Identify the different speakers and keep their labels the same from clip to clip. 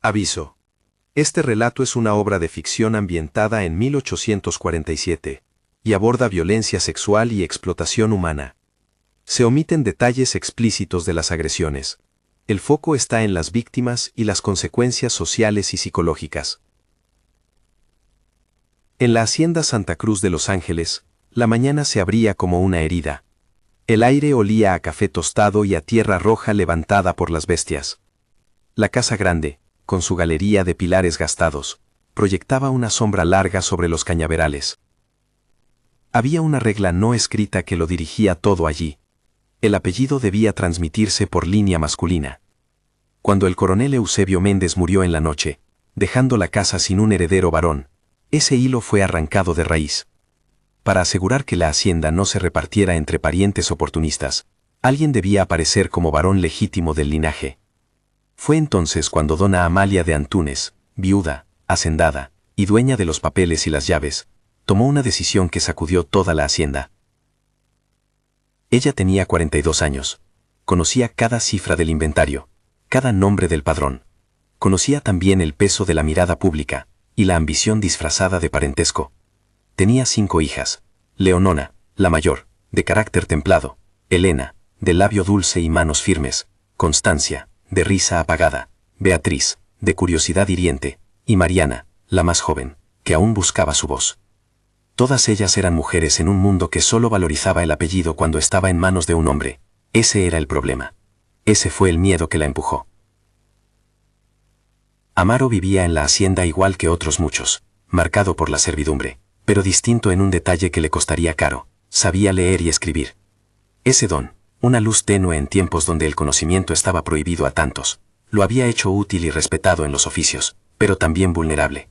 Speaker 1: Aviso. Este relato es una obra de ficción ambientada en 1847 y aborda violencia sexual y explotación humana. Se omiten detalles explícitos de las agresiones. El foco está en las víctimas y las consecuencias sociales y psicológicas. En la hacienda Santa Cruz de Los Ángeles, la mañana se abría como una herida. El aire olía a café tostado y a tierra roja levantada por las bestias. La casa grande, con su galería de pilares gastados, proyectaba una sombra larga sobre los cañaverales. Había una regla no escrita que lo dirigía todo allí. El apellido debía transmitirse por línea masculina. Cuando el coronel Eusebio Méndez murió en la noche, dejando la casa sin un heredero varón, ese hilo fue arrancado de raíz. Para asegurar que la hacienda no se repartiera entre parientes oportunistas, alguien debía aparecer como varón legítimo del linaje. Fue entonces cuando dona Amalia de Antúnez, viuda, hacendada y dueña de los papeles y las llaves, tomó una decisión que sacudió toda la hacienda. Ella tenía 42 años. Conocía cada cifra del inventario, cada nombre del padrón. Conocía también el peso de la mirada pública y la ambición disfrazada de parentesco. Tenía 5 hijas: Leonona, la mayor, de carácter templado; Elena, de labio dulce y manos firmes; Constancia, de risa apagada; Beatriz, de curiosidad hiriente; y Mariana, la más joven, que aún buscaba su voz. Todas ellas eran mujeres en un mundo que solo valorizaba el apellido cuando estaba en manos de un hombre. Ese era el problema. Ese fue el miedo que la empujó. Amaro vivía en la hacienda igual que otros muchos, marcado por la servidumbre, pero distinto en un detalle que le costaría caro: sabía leer y escribir. Ese don, una luz tenue en tiempos donde el conocimiento estaba prohibido a tantos, lo había hecho útil y respetado en los oficios, pero también vulnerable.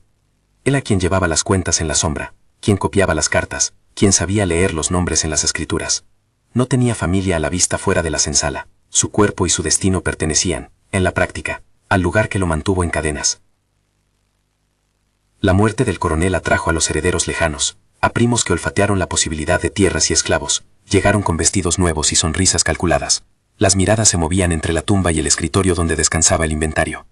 Speaker 1: Él a quien llevaba las cuentas en la sombra, quien copiaba las cartas, quien sabía leer los nombres en las escrituras. No tenía familia a la vista fuera de la senzala. Su cuerpo y su destino pertenecían, en la práctica, al lugar que lo mantuvo en cadenas. La muerte del coronel atrajo a los herederos lejanos, a primos que olfatearon la posibilidad de tierras y esclavos. Llegaron con vestidos nuevos y sonrisas calculadas. Las miradas se movían entre la tumba y el escritorio donde descansaba el inventario.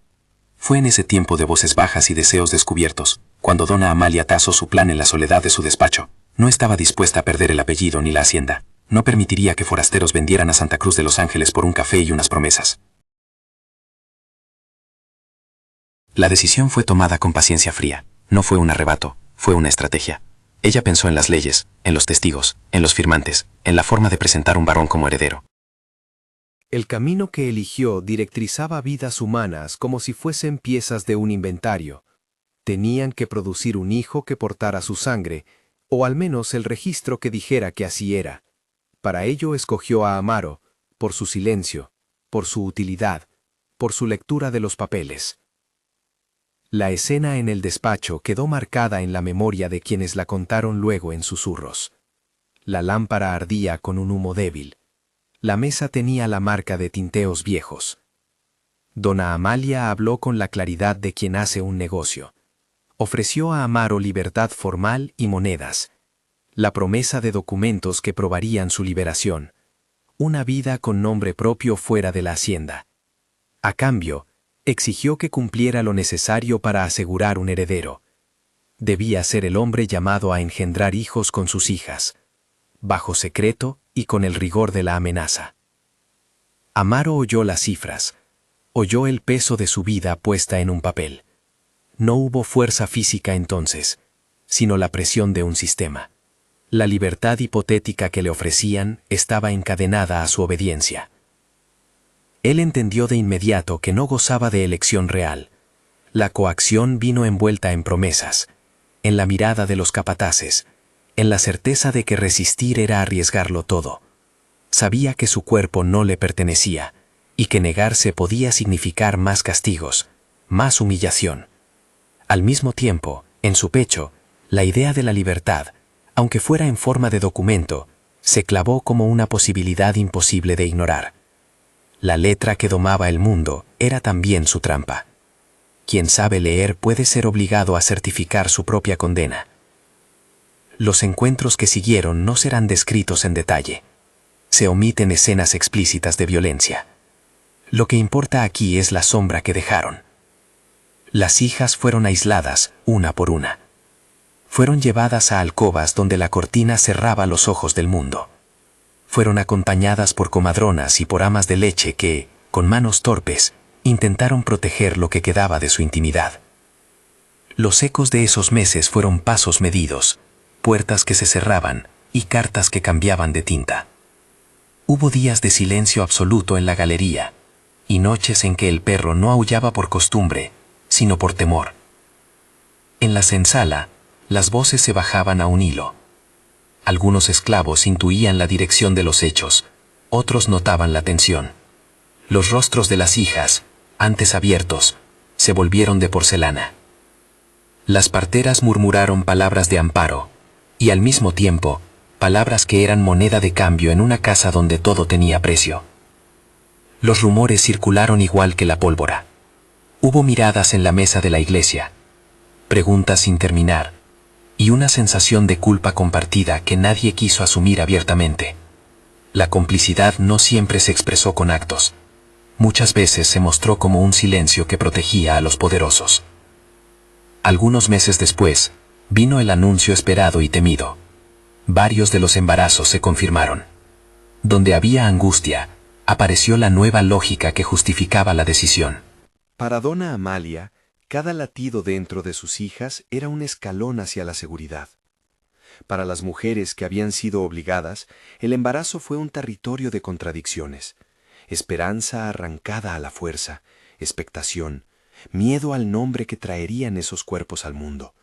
Speaker 1: Fue en ese tiempo de voces bajas y deseos descubiertos, cuando dona Amalia trazó su plan en la soledad de su despacho. No estaba dispuesta a perder el apellido ni la hacienda. No permitiría que forasteros vendieran a Santa Cruz de Los Ángeles por un café y unas promesas. La decisión fue tomada con paciencia fría. No fue un arrebato, fue una estrategia. Ella pensó en las leyes, en los testigos, en los firmantes, en la forma de presentar un varón como heredero.
Speaker 2: El camino que eligió directrizaba vidas humanas como si fuesen piezas de un inventario. Tenían que producir un hijo que portara su sangre, o al menos el registro que dijera que así era. Para ello escogió a Amaro, por su silencio, por su utilidad, por su lectura de los papeles. La escena en el despacho quedó marcada en la memoria de quienes la contaron luego en susurros. La lámpara ardía con un humo débil. La mesa tenía la marca de tinteos viejos. Dona Amalia habló con la claridad de quien hace un negocio. Ofreció a Amaro libertad formal y monedas, la promesa de documentos que probarían su liberación, una vida con nombre propio fuera de la hacienda. A cambio, exigió que cumpliera lo necesario para asegurar un heredero. Debía ser el hombre llamado a engendrar hijos con sus hijas, bajo secreto y con el rigor de la amenaza. Amaro oyó las cifras, oyó el peso de su vida puesta en un papel. No hubo fuerza física entonces, sino la presión de un sistema. La libertad hipotética que le ofrecían estaba encadenada a su obediencia. Él entendió de inmediato que no gozaba de elección real. La coacción vino envuelta en promesas, en la mirada de los capataces, en la certeza de que resistir era arriesgarlo todo. Sabía que su cuerpo no le pertenecía, y que negarse podía significar más castigos, más humillación. Al mismo tiempo, en su pecho, la idea de la libertad, aunque fuera en forma de documento, se clavó como una posibilidad imposible de ignorar. La letra que domaba el mundo era también su trampa. Quien sabe leer puede ser obligado a certificar su propia condena. Los encuentros que siguieron no serán descritos en detalle. Se omiten escenas explícitas de violencia. Lo que importa aquí es la sombra que dejaron.
Speaker 3: Las hijas fueron aisladas, una por una. Fueron llevadas a alcobas donde la cortina cerraba los ojos del mundo. Fueron acompañadas por comadronas y por amas de leche que, con manos torpes, intentaron proteger lo que quedaba de su intimidad. Los ecos de esos meses fueron pasos medidos, puertas que se cerraban y cartas que cambiaban de tinta. Hubo días de silencio absoluto en la galería y noches en que el perro no aullaba por costumbre, sino por temor. En la senzala, las voces se bajaban a un hilo. Algunos esclavos intuían la dirección de los hechos, otros notaban la tensión. Los rostros de las hijas, antes abiertos, se volvieron de porcelana. Las parteras murmuraron palabras de amparo, y al mismo tiempo, palabras que eran moneda de cambio en una casa donde todo tenía precio. Los rumores circularon igual que la pólvora. Hubo miradas en la mesa de la iglesia, preguntas sin terminar, y una sensación de culpa compartida que nadie quiso asumir abiertamente. La complicidad no siempre se expresó con actos. Muchas veces se mostró como un silencio que protegía a los poderosos. Algunos meses después, vino el anuncio esperado y temido. Varios de los embarazos se confirmaron. Donde había angustia, apareció la nueva lógica que justificaba la decisión.
Speaker 2: Para dona Amalia, cada latido dentro de sus hijas era un escalón hacia la seguridad. Para las mujeres que habían sido obligadas, el embarazo fue un territorio de contradicciones. Esperanza arrancada a la fuerza, expectación, miedo al nombre que traerían esos cuerpos al mundo.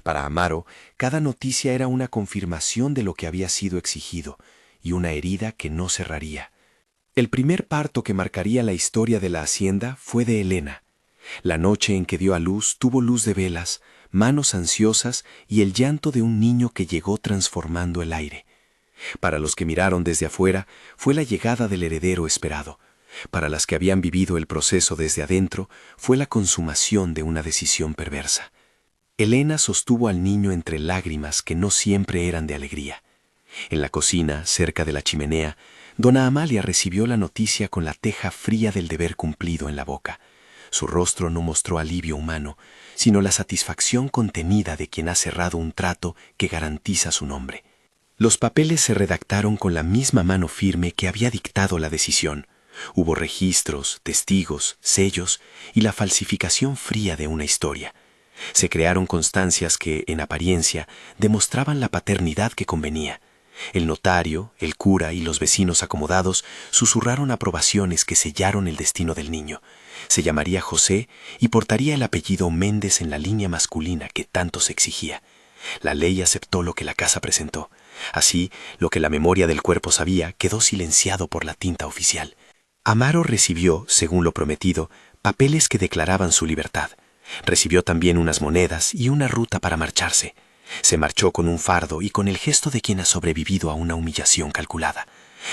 Speaker 2: Para Amaro, cada noticia era una confirmación de lo que había sido exigido y una herida que no cerraría. El primer parto que marcaría la historia de la hacienda fue de Elena. La noche en que dio a luz tuvo luz de velas, manos ansiosas y el llanto de un niño que llegó transformando el aire. Para los que miraron desde afuera, fue la llegada del heredero esperado. Para las que habían vivido el proceso desde adentro, fue la consumación de una decisión perversa. Elena sostuvo al niño entre lágrimas que no siempre eran de alegría. En la cocina, cerca de la chimenea, dona Amalia recibió la noticia con la teja fría del deber cumplido en la boca. Su rostro no mostró alivio humano, sino la satisfacción contenida de quien ha cerrado un trato que garantiza su nombre. Los papeles se redactaron con la misma mano firme que había dictado la decisión. Hubo registros, testigos, sellos y la falsificación fría de una historia. Se crearon constancias que, en apariencia, demostraban la paternidad que convenía. El notario, el cura y los vecinos acomodados susurraron aprobaciones que sellaron el destino del niño. Se llamaría José y portaría el apellido Méndez en la línea masculina que tanto se exigía. La ley aceptó lo que la casa presentó. Así, lo que la memoria del cuerpo sabía quedó silenciado por la tinta oficial. Amaro recibió, según lo prometido, papeles que declaraban su libertad. Recibió también unas monedas y una ruta para marcharse. Se marchó con un fardo y con el gesto de quien ha sobrevivido a una humillación calculada.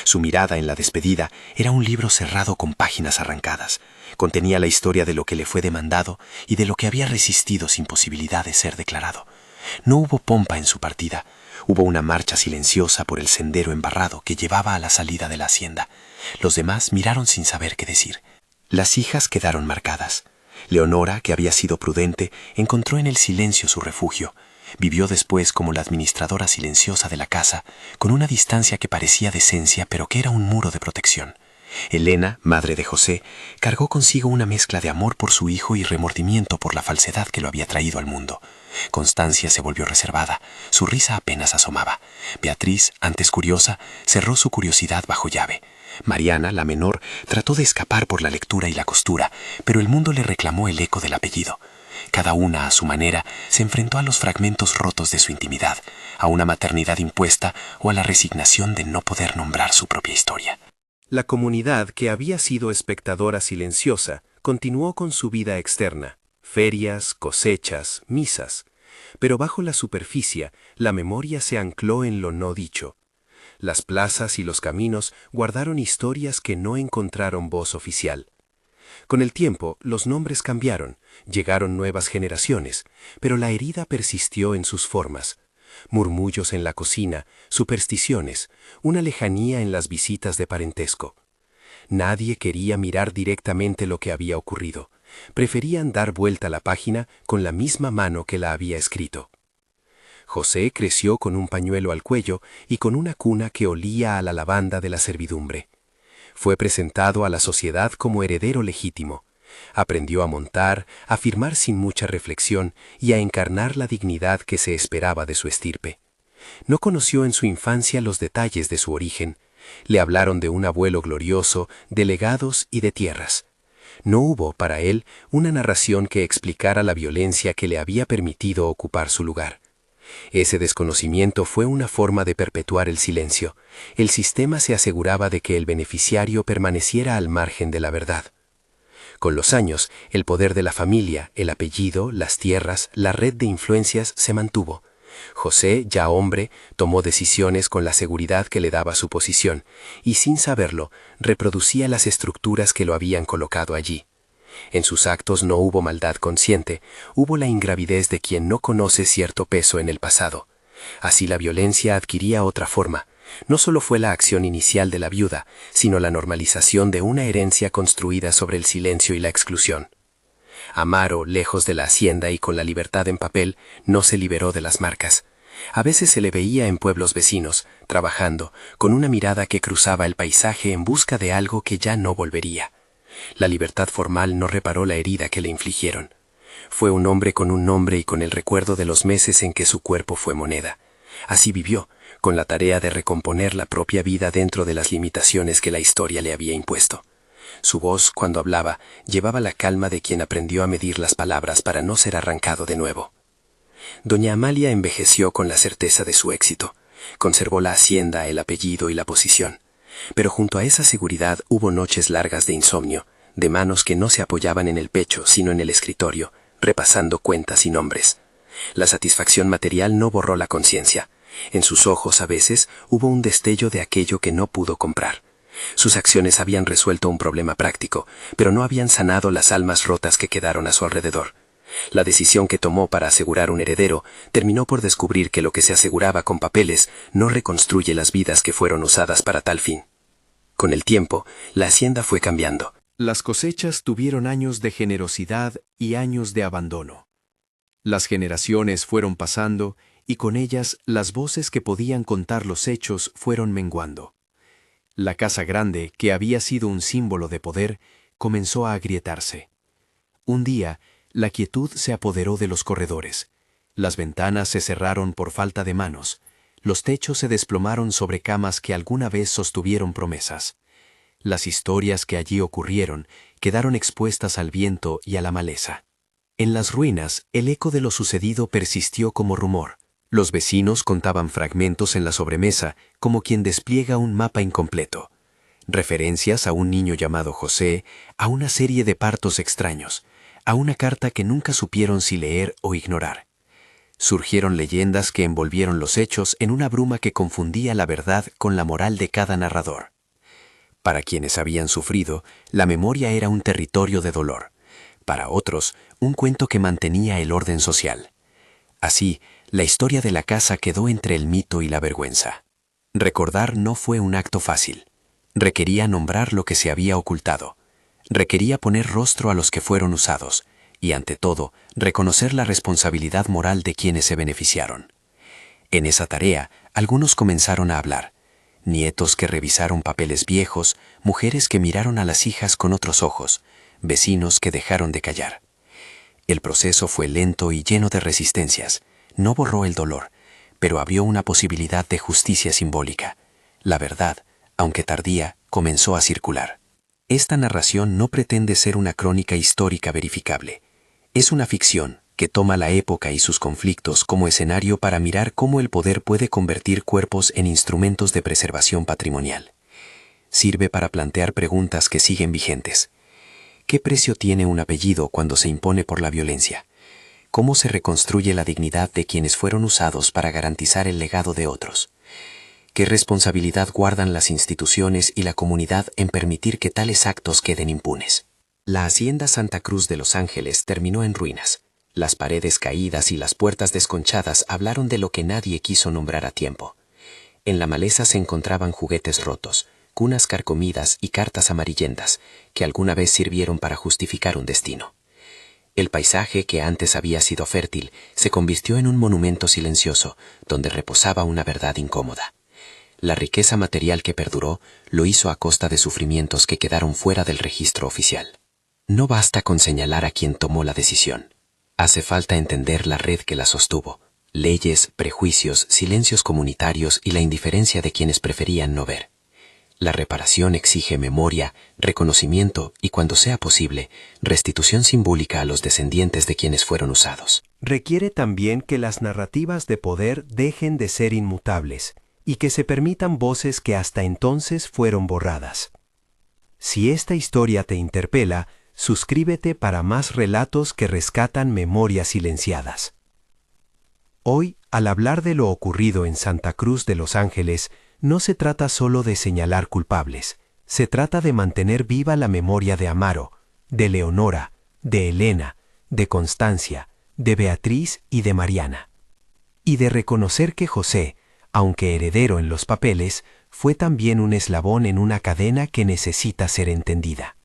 Speaker 2: Su mirada en la despedida era un libro cerrado con páginas arrancadas. Contenía la historia de lo que le fue demandado y de lo que había resistido sin posibilidad de ser declarado. No hubo pompa en su partida. Hubo una marcha silenciosa por el sendero embarrado que llevaba a la salida de la hacienda. Los demás miraron sin saber qué decir. Las hijas quedaron marcadas. Leonora, que había sido prudente, encontró en el silencio su refugio. Vivió después como la administradora silenciosa de la casa, con una distancia que parecía decencia, pero que era un muro de protección. Elena, madre de José, cargó consigo una mezcla de amor por su hijo y remordimiento por la falsedad que lo había traído al mundo. Constancia se volvió reservada, su risa apenas asomaba. Beatriz, antes curiosa, cerró su curiosidad bajo llave. Mariana, la menor, trató de escapar por la lectura y la costura, pero el mundo le reclamó el eco del apellido. Cada una, a su manera, se enfrentó a los fragmentos rotos de su intimidad, a una maternidad impuesta o a la resignación de no poder nombrar su propia historia. La comunidad, que había sido espectadora silenciosa, continuó con su vida externa, ferias, cosechas, misas. Pero bajo la superficie, la memoria se ancló en lo no dicho. Las plazas y los caminos guardaron historias que no encontraron voz oficial. Con el tiempo, los nombres cambiaron, llegaron nuevas generaciones, pero la herida persistió en sus formas. Murmullos en la cocina, supersticiones, una lejanía en las visitas de parentesco. Nadie quería mirar directamente lo que había ocurrido. Preferían dar vuelta a la página con la misma mano que la había escrito. José creció con un pañuelo al cuello y con una cuna que olía a la lavanda de la servidumbre. Fue presentado a la sociedad como heredero legítimo. Aprendió a montar, a firmar sin mucha reflexión y a encarnar la dignidad que se esperaba de su estirpe. No conoció en su infancia los detalles de su origen. Le hablaron de un abuelo glorioso, de legados y de tierras. No hubo, para él, una narración que explicara la violencia que le había permitido ocupar su lugar. Ese desconocimiento fue una forma de perpetuar el silencio. El sistema se aseguraba de que el beneficiario permaneciera al margen de la verdad. Con los años, el poder de la familia, el apellido, las tierras, la red de influencias se mantuvo. José, ya hombre, tomó decisiones con la seguridad que le daba su posición, y sin saberlo, reproducía las estructuras que lo habían colocado allí. En sus actos no hubo maldad consciente, hubo la ingravidez de quien no conoce cierto peso en el pasado. Así la violencia adquiría otra forma. No solo fue la acción inicial de la viuda, sino la normalización de una herencia construida sobre el silencio y la exclusión. Amaro, lejos de la hacienda y con la libertad en papel, no se liberó de las marcas. A veces se le veía en pueblos vecinos, trabajando, con una mirada que cruzaba el paisaje en busca de algo que ya no volvería. La libertad formal no reparó la herida que le infligieron. Fue un hombre con un nombre y con el recuerdo de los meses en que su cuerpo fue moneda. Así vivió, con la tarea de recomponer la propia vida dentro de las limitaciones que la historia le había impuesto. Su voz, cuando hablaba, llevaba la calma de quien aprendió a medir las palabras para no ser arrancado de nuevo. Doña Amalia envejeció con la certeza de su éxito. Conservó la hacienda, el apellido y la posición. Pero junto a esa seguridad hubo noches largas de insomnio, de manos que no se apoyaban en el pecho, sino en el escritorio, repasando cuentas y nombres. La satisfacción material no borró la conciencia. En sus ojos, a veces, hubo un destello de aquello que no pudo comprar. Sus acciones habían resuelto un problema práctico, pero no habían sanado las almas rotas que quedaron a su alrededor. La decisión que tomó para asegurar un heredero terminó por descubrir que lo que se aseguraba con papeles no reconstruye las vidas que fueron usadas para tal fin. Con el tiempo, la hacienda fue cambiando.
Speaker 4: Las cosechas tuvieron años de generosidad y años de abandono. Las generaciones fueron pasando y con ellas las voces que podían contar los hechos fueron menguando. La casa grande, que había sido un símbolo de poder, comenzó a agrietarse. Un día, la quietud se apoderó de los corredores. Las ventanas se cerraron por falta de manos. Los techos se desplomaron sobre camas que alguna vez sostuvieron promesas. Las historias que allí ocurrieron quedaron expuestas al viento y a la maleza. En las ruinas, el eco de lo sucedido persistió como rumor. Los vecinos contaban fragmentos en la sobremesa, como quien despliega un mapa incompleto. Referencias a un niño llamado José, a una serie de partos extraños, a una carta que nunca supieron si leer o ignorar. Surgieron leyendas que envolvieron los hechos en una bruma que confundía la verdad con la moral de cada narrador. Para quienes habían sufrido, la memoria era un territorio de dolor. Para otros, un cuento que mantenía el orden social. Así, la historia de la casa quedó entre el mito y la vergüenza. Recordar no fue un acto fácil. Requería nombrar lo que se había ocultado. Requería poner rostro a los que fueron usados y, ante todo, reconocer la responsabilidad moral de quienes se beneficiaron. En esa tarea, algunos comenzaron a hablar. Nietos que revisaron papeles viejos, mujeres que miraron a las hijas con otros ojos, vecinos que dejaron de callar. El proceso fue lento y lleno de resistencias. No borró el dolor, pero abrió una posibilidad de justicia simbólica. La verdad, aunque tardía, comenzó a circular. Esta narración no pretende ser una crónica histórica verificable. Es una ficción que toma la época y sus conflictos como escenario para mirar cómo el poder puede convertir cuerpos en instrumentos de preservación patrimonial. Sirve para plantear preguntas que siguen vigentes. ¿Qué precio tiene un apellido cuando se impone por la violencia? ¿Cómo se reconstruye la dignidad de quienes fueron usados para garantizar el legado de otros? ¿Qué responsabilidad guardan las instituciones y la comunidad en permitir que tales actos queden impunes? La hacienda Santa Cruz de Los Ángeles terminó en ruinas. Las paredes caídas y las puertas desconchadas hablaron de lo que nadie quiso nombrar a tiempo. En la maleza se encontraban juguetes rotos, cunas carcomidas y cartas amarillentas, que alguna vez sirvieron para justificar un destino.
Speaker 3: El paisaje que antes había sido fértil se convirtió en un monumento silencioso donde reposaba una verdad incómoda. La riqueza material que perduró lo hizo a costa de sufrimientos que quedaron fuera del registro oficial. No basta con señalar a quien tomó la decisión. Hace falta entender la red que la sostuvo, leyes, prejuicios, silencios comunitarios y la indiferencia de quienes preferían no ver. La reparación exige memoria, reconocimiento y, cuando sea posible, restitución simbólica a los descendientes de quienes fueron usados.
Speaker 2: Requiere también que las narrativas de poder dejen de ser inmutables y que se permitan voces que hasta entonces fueron borradas. Si esta historia te interpela, suscríbete para más relatos que rescatan memorias silenciadas. Hoy, al hablar de lo ocurrido en Santa Cruz de Los Ángeles, no se trata solo de señalar culpables, se trata de mantener viva la memoria de Amaro, de Leonora, de Elena, de Constancia, de Beatriz y de Mariana. Y de reconocer que José, aunque heredero en los papeles, fue también un eslabón en una cadena que necesita ser entendida.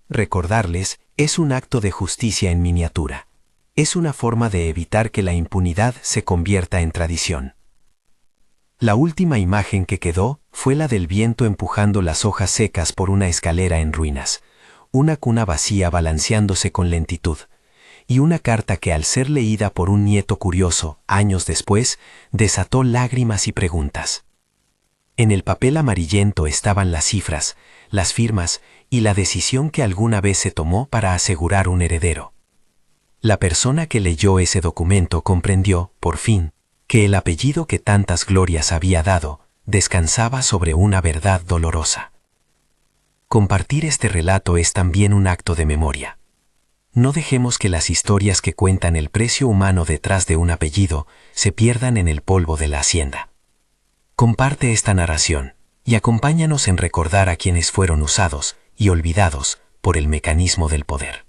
Speaker 2: Recordarles es un acto de justicia en miniatura. Es una forma de evitar que la impunidad se convierta en tradición. La última imagen que quedó fue la del viento empujando las hojas secas por una escalera en ruinas, una cuna vacía balanceándose con lentitud, y una carta que, al ser leída por un nieto curioso, años después, desató lágrimas y preguntas. En el papel amarillento estaban las cifras, las firmas y la decisión que alguna vez se tomó para asegurar un heredero. La persona que leyó ese documento comprendió, por fin, que el apellido que tantas glorias había dado descansaba sobre una verdad dolorosa. Compartir este relato es también un acto de memoria. No dejemos que las historias que cuentan el precio humano detrás de un apellido se pierdan en el polvo de la hacienda. Comparte esta narración y acompáñanos en recordar a quienes fueron usados y olvidados por el mecanismo del poder.